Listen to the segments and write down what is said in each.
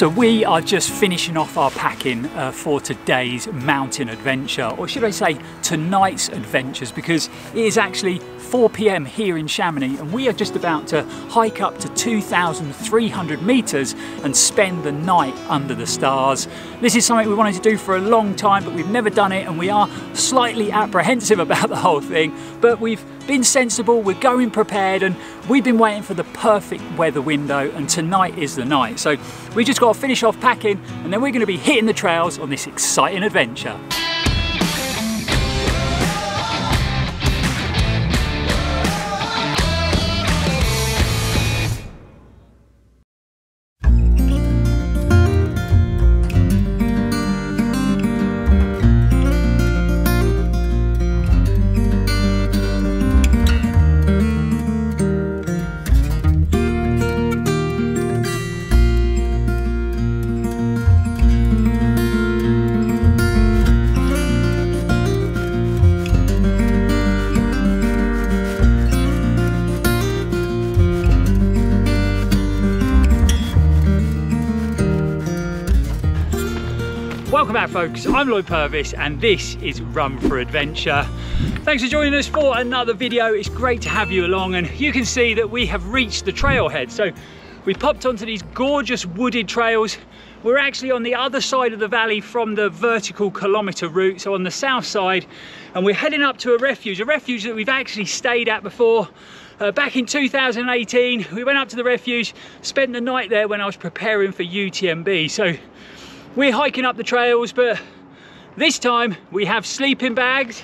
So we are just finishing off our packing for today's mountain adventure, or should I say tonight's adventures, because it is actually 4 p.m. here in Chamonix and we are just about to hike up to 2,300 meters and spend the night under the stars. This is something we wanted to do for a long time, but we've never done it and we are slightly apprehensive about the whole thing, but we've been sensible, we're going prepared, and we've been waiting for the perfect weather window, and tonight is the night. So we just got to finish off packing and then we're going to be hitting the trails on this exciting adventure. Welcome back folks, I'm Lloyd Purvis and this is Run4Adventure. Thanks for joining us for another video. It's great to have you along, and you can see that we have reached the trailhead. So we popped onto these gorgeous wooded trails. We're actually on the other side of the valley from the vertical kilometre route, so on the south side, and we're heading up to a refuge that we've actually stayed at before. Back in 2018, we went up to the refuge, spent the night there when I was preparing for UTMB. So we're hiking up the trails, but this time we have sleeping bags.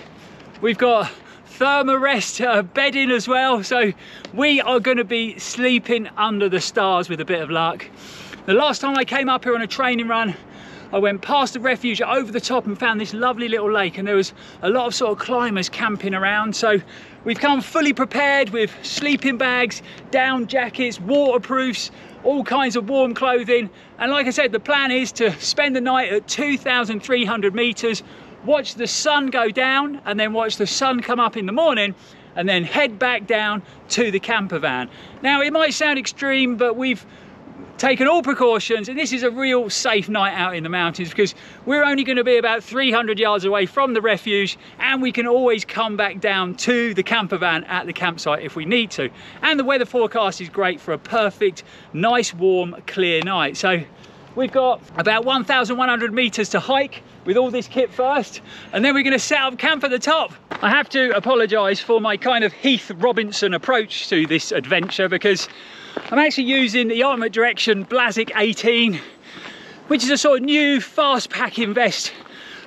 We've got thermarest bedding as well. So we are going to be sleeping under the stars with a bit of luck. The last time I came up here on a training run, I went past the refuge over the top and found this lovely little lake, and there was a lot of sort of climbers camping around. So we've come fully prepared with sleeping bags, down jackets, waterproofs, all kinds of warm clothing. And like I said, the plan is to spend the night at 2,300 meters, watch the sun go down and then watch the sun come up in the morning, and then head back down to the camper van. Now it might sound extreme, but we've taken all precautions, and this is a real safe night out in the mountains because we're only going to be about 300 yards away from the refuge, and we can always come back down to the camper van at the campsite if we need to. And the weather forecast is great for a perfect, nice, warm, clear night. So we've got about 1,100 meters to hike with all this kit first, and then we're going to set up camp at the top. I have to apologise for my kind of Heath Robinson approach to this adventure, because I'm actually using the Ultimate Direction Blazic 18, which is a sort of new fast packing vest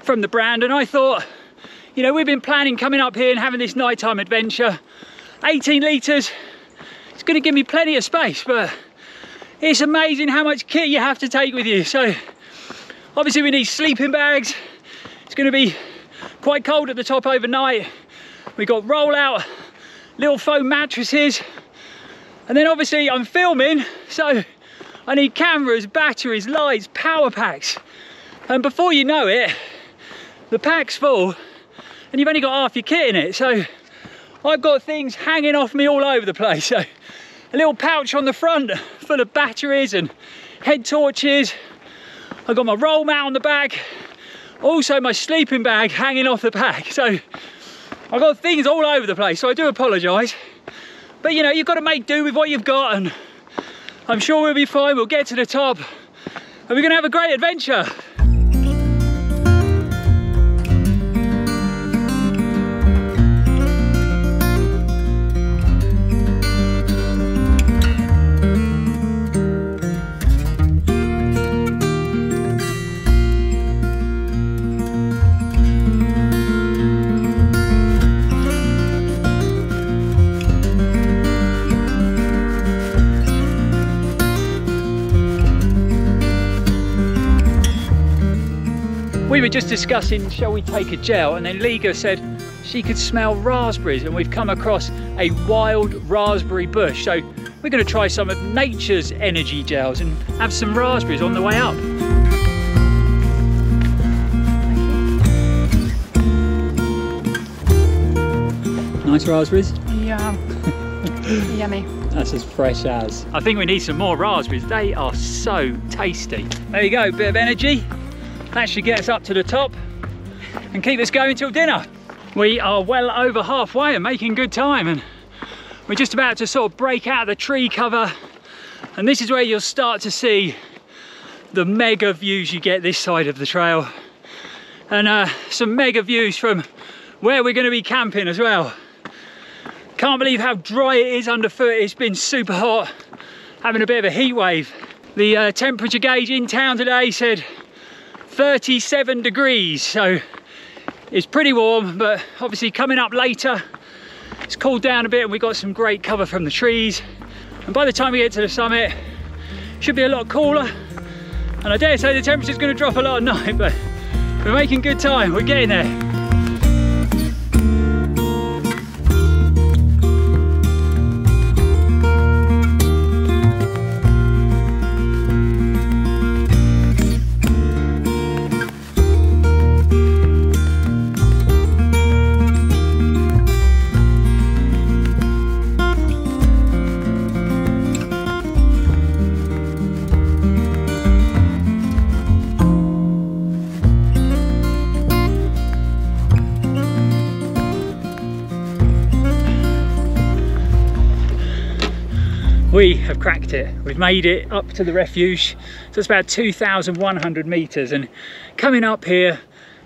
from the brand. And I thought, you know, we've been planning coming up here and having this nighttime adventure. 18 litres, it's going to give me plenty of space, but it's amazing how much kit you have to take with you. So obviously we need sleeping bags. It's going to be quite cold at the top overnight. We've got roll out little foam mattresses. And then obviously I'm filming, so I need cameras, batteries, lights, power packs. And before you know it, the pack's full and you've only got half your kit in it. So I've got things hanging off me all over the place. So a little pouch on the front full of batteries and head torches. I've got my roll mat on the back. Also my sleeping bag hanging off the pack. So I've got things all over the place, so I do apologise. But you know, you've got to make do with what you've got, and I'm sure we'll be fine. We'll get to the top and we're going to have a great adventure. We were just discussing, shall we take a gel, and then Liga said she could smell raspberries, and we've come across a wild raspberry bush. So we're going to try some of nature's energy gels and have some raspberries on the way up. Nice raspberries? Yeah. Yummy. That's as fresh as. I think we need some more raspberries. They are so tasty. There you go, bit of energy. That should get us up to the top and keep us going till dinner. We are well over halfway and making good time, and we're just about to sort of break out of the tree cover, and this is where you'll start to see the mega views you get this side of the trail, and some mega views from where we're going to be camping as well. Can't believe how dry it is underfoot. It's been super hot, having a bit of a heat wave. The temperature gauge in town today said 37 degrees, so it's pretty warm, but obviously coming up later it's cooled down a bit and we've got some great cover from the trees, and by the time we get to the summit it should be a lot cooler, and I dare say the temperature's going to drop a lot at night, but we're making good time. We're getting there. We have cracked it. We've made it up to the refuge. So it's about 2,100 meters, and coming up here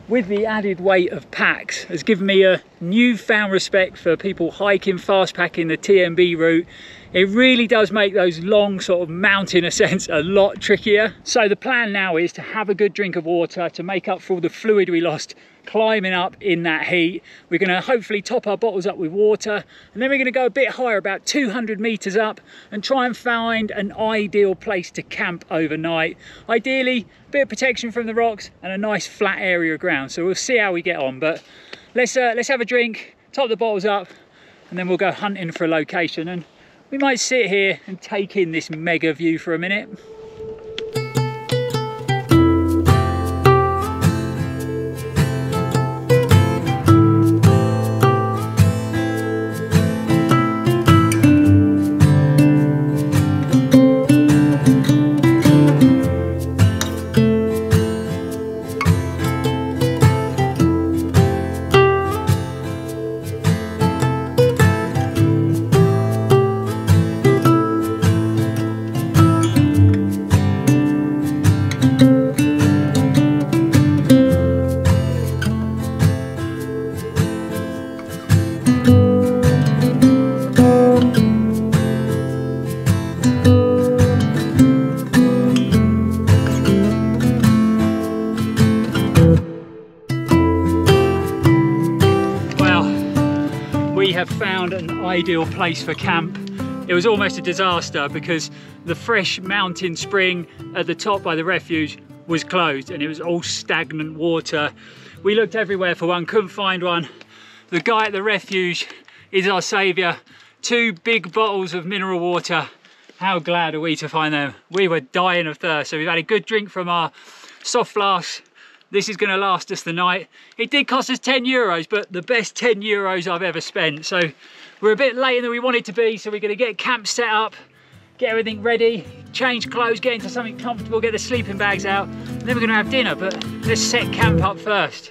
with the added weight of packs has given me a newfound respect for people hiking, fast packing the TMB route. It really does make those long sort of mountain ascents a lot trickier. So the plan now is to have a good drink of water to make up for all the fluid we lost climbing up in that heat. We're going to hopefully top our bottles up with water, and then we're going to go a bit higher, about 200 meters up, and try and find an ideal place to camp overnight. Ideally a bit of protection from the rocks and a nice flat area of ground. So we'll see how we get on, but let's have a drink, top the bottles up, and then we'll go hunting for a location, and we might sit here and take in this mega view for a minute. Found an ideal place for camp. It was almost a disaster because the fresh mountain spring at the top by the refuge was closed and it was all stagnant water. We looked everywhere for one, couldn't find one. The guy at the refuge is our saviour. 2 big bottles of mineral water. How glad are we to find them? We were dying of thirst, so we've had a good drink from our soft flasks. This is going to last us the night. It did cost us 10 euros, but the best 10 euros I've ever spent. So we're a bit later than we wanted to be, so we're going to get camp set up, get everything ready, change clothes, get into something comfortable, get the sleeping bags out, and then we're going to have dinner. But let's set camp up first.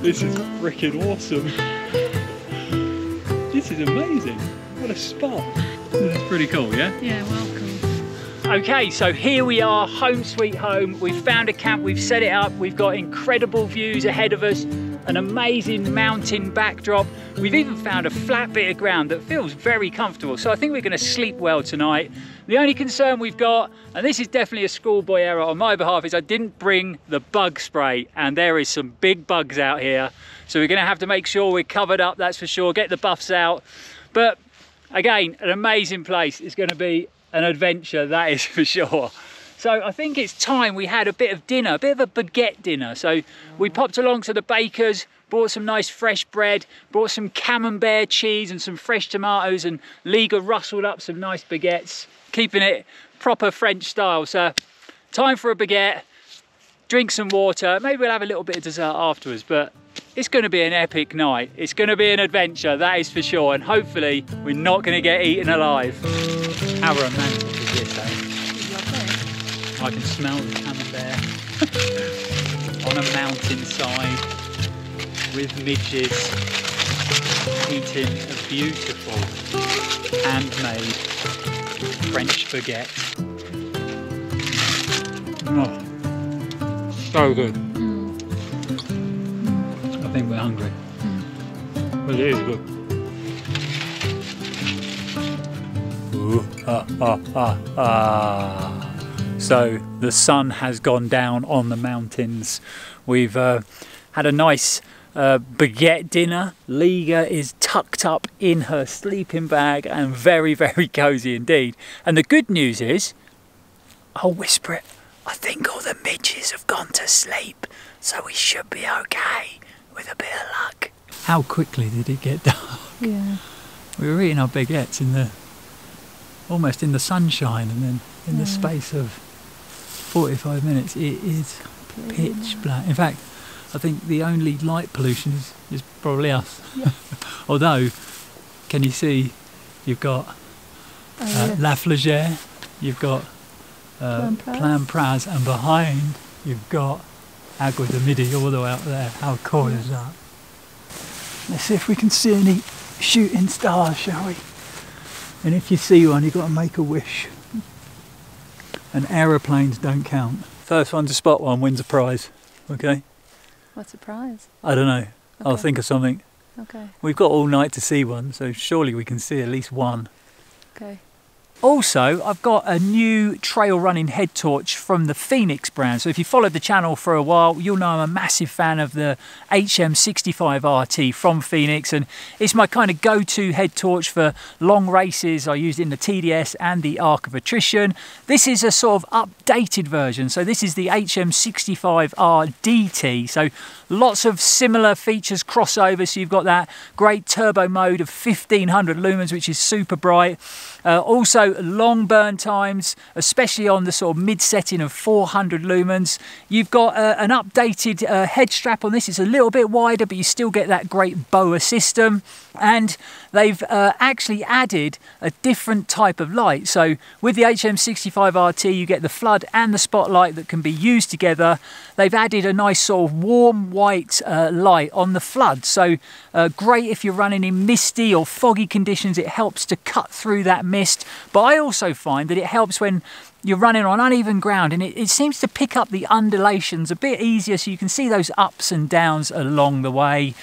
This is freaking awesome. This is amazing. What a spot. This is pretty cool, yeah? Yeah, welcome. Okay, so here we are, home sweet home. We've found a camp, we've set it up, we've got incredible views ahead of us. an amazing mountain backdrop. We've even found a flat bit of ground that feels very comfortable. So I think we're going to sleep well tonight. The only concern we've got, and this is definitely a schoolboy error on my behalf, is I didn't bring the bug spray, and there is some big bugs out here. So we're going to have to make sure we're covered up, that's for sure, get the buffs out. But again, an amazing place. It's going to be an adventure, that is for sure. So I think it's time we had a bit of dinner, a bit of a baguette dinner. So we popped along to the baker's, bought some nice fresh bread, bought some camembert cheese and some fresh tomatoes, and Liga rustled up some nice baguettes, keeping it proper French style. So time for a baguette, drink some water, maybe we'll have a little bit of dessert afterwards, but it's going to be an epic night. It's going to be an adventure, that is for sure, and hopefully we're not going to get eaten alive. How romantic is this, eh? I can smell the camembert on a mountainside with midges eating a beautiful handmade French baguette. Oh, so good. I think we're hungry, but it is good. Ooh, So the sun has gone down on the mountains. We've had a nice baguette dinner. Liga is tucked up in her sleeping bag and very, very cozy indeed. And the good news is, I'll whisper it, I think all the midges have gone to sleep, so we should be okay with a bit of luck. How quickly did it get dark? Yeah. We were eating our baguettes almost in the sunshine, and then in the space of 45 minutes it is pitch black. In fact, I think the only light pollution is probably us. Yeah. Although, can you see, you've got La Flagère, you've got Plan Praz, and behind you've got Agua de Midi all the way up there. How cool is that? Let's see if we can see any shooting stars, shall we? And if you see one, you've got to make a wish. And aeroplanes don't count. First one to spot one wins a prize, okay? What's a prize? I don't know. Okay. I'll think of something. Okay. We've got all night to see one, so surely we can see at least one. Okay. Also, I've got a new trail running head torch from the Fenix brand. So if you followed the channel for a while, you'll know I'm a massive fan of the HM65RT from Fenix, and it's my kind of go-to head torch for long races. I used it in the TDS and the Arc of Attrition. This is a sort of updated version. So this is the HM65RDT. So lots of similar features, crossover. So you've got that great turbo mode of 1500 lumens, which is super bright. Also long burn times, especially on the sort of mid setting of 400 lumens. You've got an updated head strap on this. It's a little bit wider, but you still get that great BOA system. And they've actually added a different type of light. So with the HM65RT, you get the flood and the spotlight that can be used together. They've added a nice sort of warm white light on the flood. So great if you're running in misty or foggy conditions. It helps to cut through that mist. But I also find that it helps when you're running on uneven ground, and it seems to pick up the undulations a bit easier, so you can see those ups and downs along the way.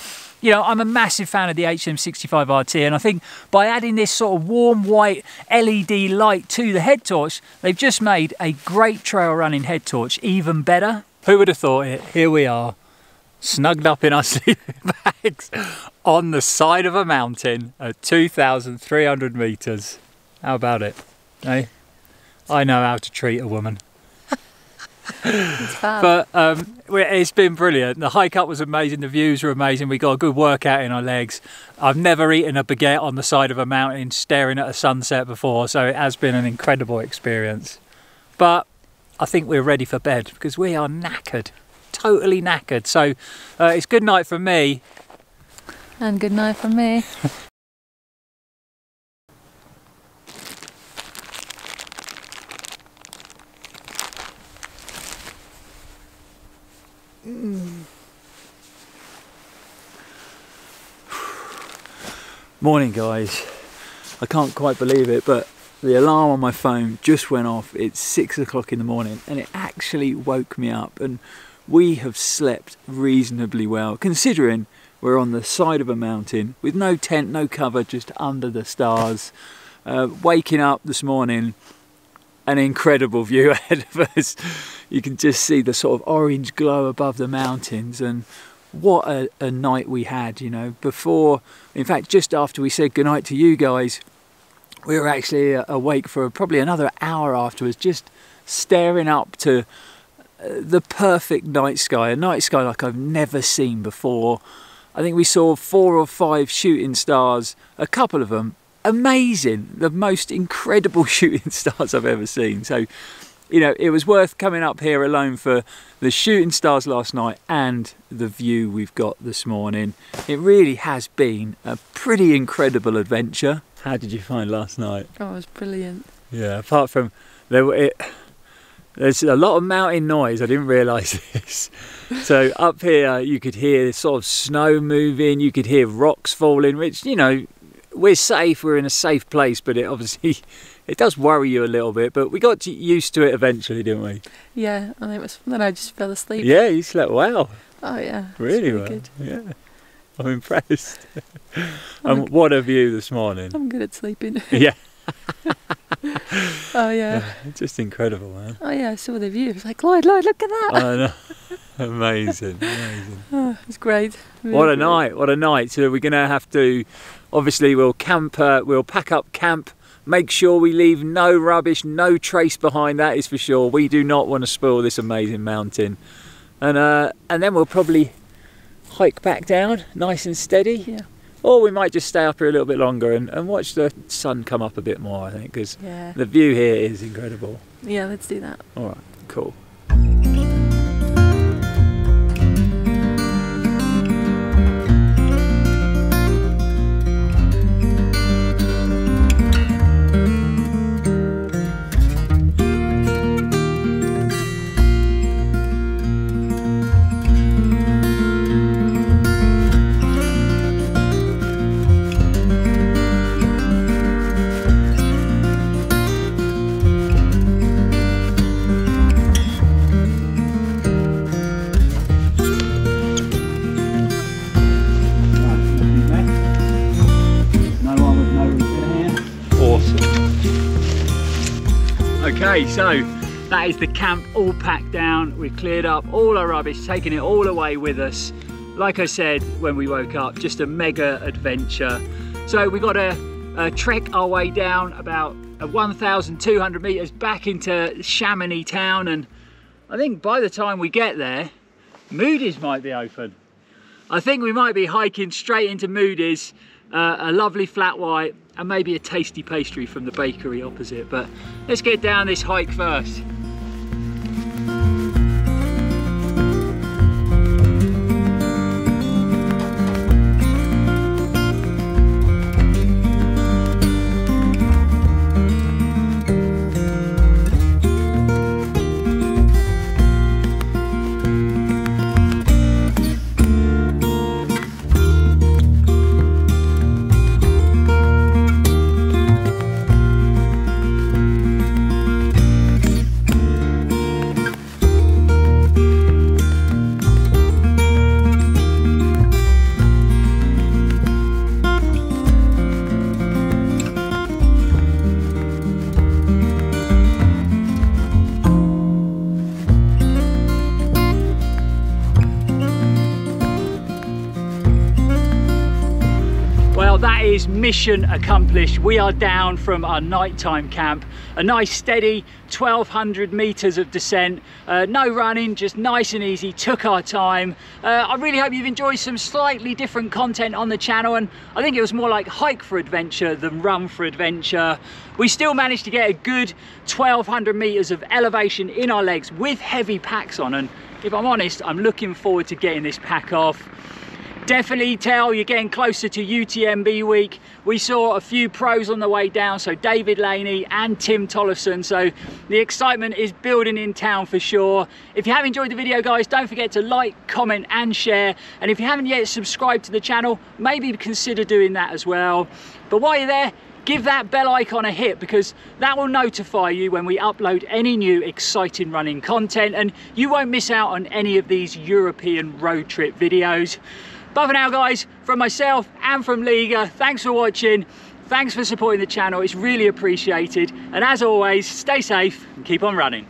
You know, I'm a massive fan of the HM65RT, and I think by adding this sort of warm white LED light to the head torch, they've just made a great trail running head torch even better. Who would have thought it? Here we are, snugged up in our sleeping bags on the side of a mountain at 2,300 meters. How about it? Eh? I know how to treat a woman. It's fab. But it's been brilliant. The hike up was amazing, the views were amazing, we got a good workout in our legs. I've never eaten a baguette on the side of a mountain staring at a sunset before, so it has been an incredible experience. But I think we're ready for bed because we are knackered, totally knackered. So it's good night from me. And good night from me. Morning guys, I can't quite believe it, but the alarm on my phone just went off. It's 6 o'clock in the morning and it actually woke me up, and we have slept reasonably well, considering we're on the side of a mountain with no tent, no cover, just under the stars. Waking up this morning, an incredible view ahead of us. You can just see the sort of orange glow above the mountains, and what a night we had, you know. Before, in fact, just after we said goodnight to you guys, we were actually awake for probably another hour afterwards, just staring up to the perfect night sky, a night sky like I've never seen before. I think we saw 4 or 5 shooting stars, a couple of them amazing, the most incredible shooting stars I've ever seen. So, you know, it was worth coming up here alone for the shooting stars last night and the view we've got this morning. It really has been a pretty incredible adventure. How did you find last night? Oh, it was brilliant. Yeah, apart from there's a lot of mountain noise. I didn't realise this. So up here you could hear sort of snow moving, you could hear rocks falling, which, you know, we're safe, we're in a safe place, but it obviously, it does worry you a little bit, but we got used to it eventually, didn't we? Yeah, and it was fun. Then I just fell asleep. Yeah, you slept well. Oh yeah. Really well. Good. Yeah. I'm impressed. And what a view this morning. I'm good at sleeping. Yeah. Oh yeah. Just incredible, man. Oh yeah, I saw the view. It was like, Lloyd, look at that. I know. Amazing, amazing. Oh, it's great. Really what a great. night, what a night. So we're going to have to, obviously we'll camp, we'll pack up camp, make sure we leave no rubbish, no trace behind, that is for sure. We do not want to spoil this amazing mountain. And then we'll probably hike back down, nice and steady. Yeah. Or we might just stay up here a little bit longer and watch the sun come up a bit more, I think, because the view here is incredible. Yeah, let's do that. All right, cool. Okay, so that is the camp all packed down. We've cleared up all our rubbish, taken it all away with us. Like I said when we woke up, just a mega adventure. So we got to trek our way down about 1,200 meters back into Chamonix town, and I think by the time we get there, Moody's might be open. I think we might be hiking straight into Moody's, a lovely flat white, and maybe a tasty pastry from the bakery opposite. But let's get down this hike first. That is mission accomplished. We are down from our nighttime camp. A nice steady 1,200 meters of descent. No running, just nice and easy, took our time. I really hope you've enjoyed some slightly different content on the channel, and I think it was more like hike for adventure than run for adventure. We still managed to get a good 1,200 meters of elevation in our legs with heavy packs on, and if I'm honest, I'm looking forward to getting this pack off. Definitely tell you're getting closer to UTMB week. We saw a few pros on the way down, so David Laney and Tim Tollefson, so the excitement is building in town for sure. If you have enjoyed the video, guys, don't forget to like, comment and share, and if you haven't yet subscribed to the channel, maybe consider doing that as well. But while you're there, give that bell icon a hit, because that will notify you when we upload any new exciting running content, and you won't miss out on any of these European road trip videos. But for now guys, from myself and from Liga, thanks for watching, thanks for supporting the channel, it's really appreciated, and as always, stay safe and keep on running.